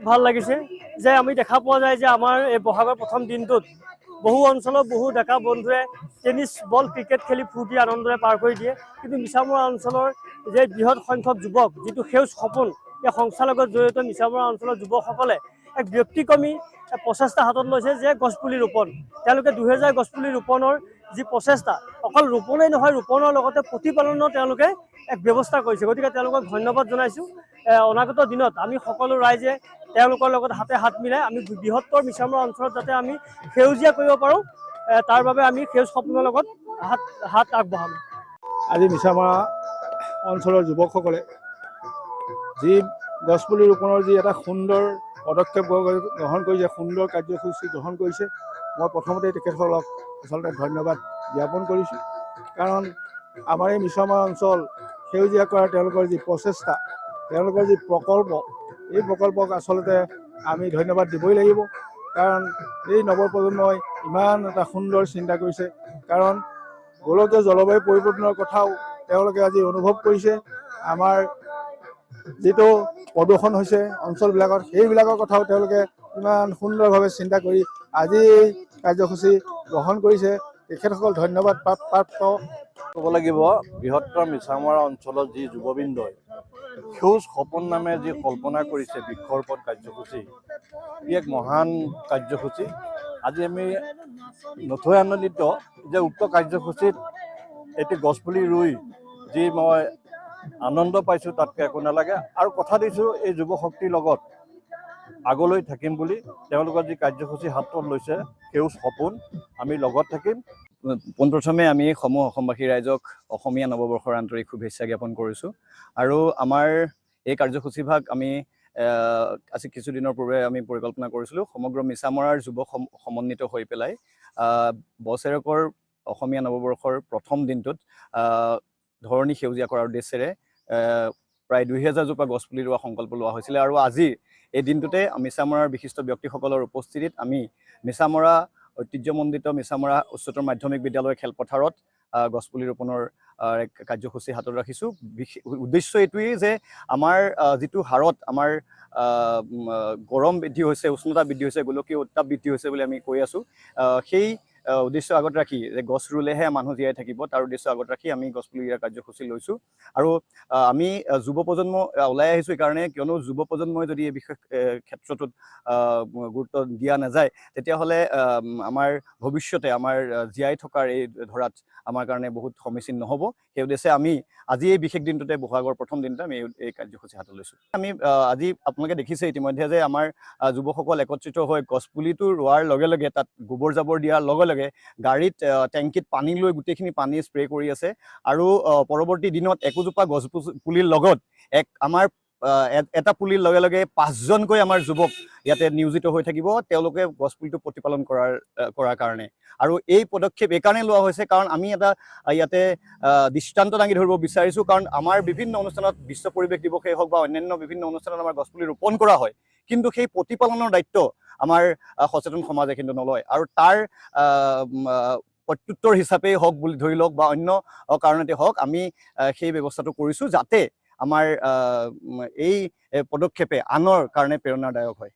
ভাল লাগিছে যে আমি দেখা পোৱা যায় যে আমাৰ এই বহাগৰ প্ৰথম দিনটোত বহু অঞ্চলৰ বহু ডেকা বন্ধুৱে টেনিছ বল ক্ৰিকেট খেলি ফূৰ্তি আনন্দৰে পাৰ কৰি দিয়ে, কিন্তু মিছামৰা অঞ্চলৰ যে বৃহৎ সংখ্যক যুৱক যিটো সেউজ সপোন এই সংস্থাৰ লগত জড়িত মিছামৰা অঞ্চলৰ যুৱকসকলে এক ব্যক্তিক্ৰমী প্ৰচেষ্টা হাতত লৈছে যে গছপুলি ৰোপণ। তেওঁলোকে 2000 গছপুলি ৰোপণৰ যি প্ৰচেষ্টা, অকল ৰোপণেই নহয়, ৰোপণৰ লগতে প্ৰতিপালনৰ তেওঁলোকে এক ব্যৱস্থা কৰিছে। গতিকে তেওঁলোকক ধন্যবাদ জনাইছোঁ। অনাগত দিনত আমি সকলো ৰাইজে তেওঁলোকৰ লগত হাতে হাত মিলাই আমি বৃহত্তৰ মিছামৰা অঞ্চলত যাতে আমি সেউজীয়া কৰিব পাৰোঁ, তাৰ বাবে আমি সেউজ সপোনৰ লগত হাত আগবঢ়াম। আজি মিছামৰা অঞ্চলৰ যুৱকসকলে যি গছপুলি ৰোপণৰ যি এটা সুন্দৰ পদক্ষেপ গ্ৰহণ কৰিছে, সুন্দৰ কাৰ্যসূচী গ্ৰহণ কৰিছে, মই প্ৰথমতে তেখেতসকলক আচলতে ধন্যবাদ জ্ঞাপন কৰিছোঁ। কাৰণ আমাৰ এই মিছামৰা অঞ্চল সেউজীয়া কৰাৰ তেওঁলোকৰ যি প্ৰচেষ্টা, তেওঁলোকৰ যি প্ৰকল্প, এই প্ৰকল্পক আচলতে আমি ধন্যবাদ দিবই লাগিব। কাৰণ এই নৱপ্ৰজন্মই ইমান এটা সুন্দৰ চিন্তা কৰিছে। কাৰণ গোলকীয় জলবায়ু পৰিৱৰ্তনৰ কথাও তেওঁলোকে আজি অনুভৱ কৰিছে। আমাৰ যিটো প্ৰদূষণ হৈছে অঞ্চলবিলাকত, সেইবিলাকৰ কথাও তেওঁলোকে ইমান সুন্দৰভাৱে চিন্তা কৰি আজি এই কাৰ্যসূচী গ্ৰহণ কৰিছে। তেখেতসকল ধন্যবাদ প্ৰাপ্ত। ক'ব লাগিব, বৃহত্তৰ মিছামৰা অঞ্চলত যি যুৱবৃন্দই সেউজ সপোন নামে যি কল্পনা কৰিছে বৃক্ষৰোপণ কাৰ্যসূচী, ই এক মহান কাৰ্যসূচী। আজি আমি নথৈ আনন্দিত যে উক্ত কাৰ্যসূচীত এটি গছপুলি ৰুই যি মই আনন্দ পাইছোঁ তাতকৈ একো নালাগে। আৰু কথা দিছোঁ এই যুৱ শক্তিৰ লগত আগলৈ থাকিম বুলি। তেওঁলোকৰ যি কাৰ্যসূচী হাতত লৈছে সেউজ সপোন, আমি লগত থাকিম। পোনপ্ৰথমে আমি সমূহ অসমবাসী ৰাইজক অসমীয়া নৱবৰ্ষৰ আন্তৰিক শুভেচ্ছা জ্ঞাপন কৰিছোঁ। আৰু আমাৰ এই কাৰ্যসূচীভাগ আমি আজি কিছুদিনৰ পূৰ্বে আমি পৰিকল্পনা কৰিছিলোঁ। সমগ্ৰ মিছামৰাৰ যুৱক সমন্বিত হৈ পেলাই বছৰেকৰ অসমীয়া নৱবৰ্ষৰ প্ৰথম দিনটোত ধৰণী সেউজীয়া কৰাৰ উদ্দেশ্যেৰে প্ৰায় 2000 জোপা গছপুলি ৰোৱা সংকল্প লোৱা হৈছিলে। আৰু আজি এই দিনটোতে মিছামৰাৰ বিশিষ্ট ব্যক্তিসকলৰ উপস্থিতিত আমি মিছামৰা ঐতিহ্যমণ্ডিত মিছামৰা উচ্চতৰ মাধ্যমিক বিদ্যালয় খেলপথাৰত গছপুলি ৰোপণৰ কাৰ্যসূচী হাতত ৰাখিছোঁ। উদ্দেশ্য এইটোৱেই যে আমাৰ যিটো হাৰত আমাৰ গৰম বৃদ্ধি হৈছে, উষ্ণতা বৃদ্ধি হৈছে, গোলকীয় উত্তাপ বৃদ্ধি হৈছে বুলি আমি কৈ আছোঁ, সেই উদ্দেশ্য আগত ৰাখি যে গছ ৰুলেহে মানুহ জীয়াই থাকিব, তাৰ উদ্দেশ্য আগত ৰাখি আমি গছপুলি ৰোৱাৰ কাৰ্যসূচী লৈছোঁ। আৰু আমি যুৱ প্ৰজন্ম ওলাই আহিছোঁ এইকাৰণে, কিয়নো যুৱ প্ৰজন্মই যদি এই বিশেষ ক্ষেত্ৰটোত গুৰুত্ব দিয়া নাযায়, তেতিয়াহ'লে আমাৰ ভৱিষ্যতে আমাৰ জীয়াই থকাৰ এই ধৰাত আমাৰ কাৰণে বহুত সমীচীন নহ'ব। সেই উদ্দেশ্যে আমি আজি এই বিশেষ দিনটোতে, বহাগৰ প্ৰথম দিনটোতে আমি এই কাৰ্যসূচী হাতত লৈছোঁ। আমি আজি আপোনালোকে দেখিছে ইতিমধ্যে যে আমাৰ যুৱকসকল একত্ৰিত হৈ গছপুলিটো ৰোৱাৰ লগে লগে তাত গোবৰ জাবৰ দিয়াৰ লগে লগে গাড়ীত টেংকিত পানী লৈ গোটেইখিনি পানী স্প্ৰে কৰি আছে। আৰু পৰৱৰ্তী দিনত একোজোপা গছ পুলিৰ লগত আমাৰ এটা পুলিৰ লগে লগে 5জনকৈ আমাৰ যুৱক ইয়াতে নিয়োজিত হৈ থাকিব, তেওঁলোকে গছপুলিটো প্ৰতিপালন কৰাৰ কাৰণে। আৰু এই পদক্ষেপ এইকাৰণে লোৱা হৈছে কাৰণ আমি এটা ইয়াতে দৃষ্টান্ত দাঙি ধৰিব বিচাৰিছোঁ। কাৰণ আমাৰ বিভিন্ন অনুষ্ঠানত, বিশ্ব পৰিৱেশ দিৱসেই হওক বা অন্যান্য বিভিন্ন অনুষ্ঠানত আমাৰ গছপুলি ৰোপণ কৰা হয়, কিন্তু সেই প্ৰতিপালনৰ দায়িত্ব আমাৰ সচেতন সমাজে কিন্তু নলয়। আৰু তাৰ প্ৰত্যুত্তৰ হিচাপেই হওক বুলি ধৰি লওক বা অন্য কাৰণতে হওক, আমি সেই ব্যৱস্থাটো কৰিছোঁ যাতে আমাৰ এই পদক্ষেপে আনৰ কাৰণে প্ৰেৰণাদায়ক হয়।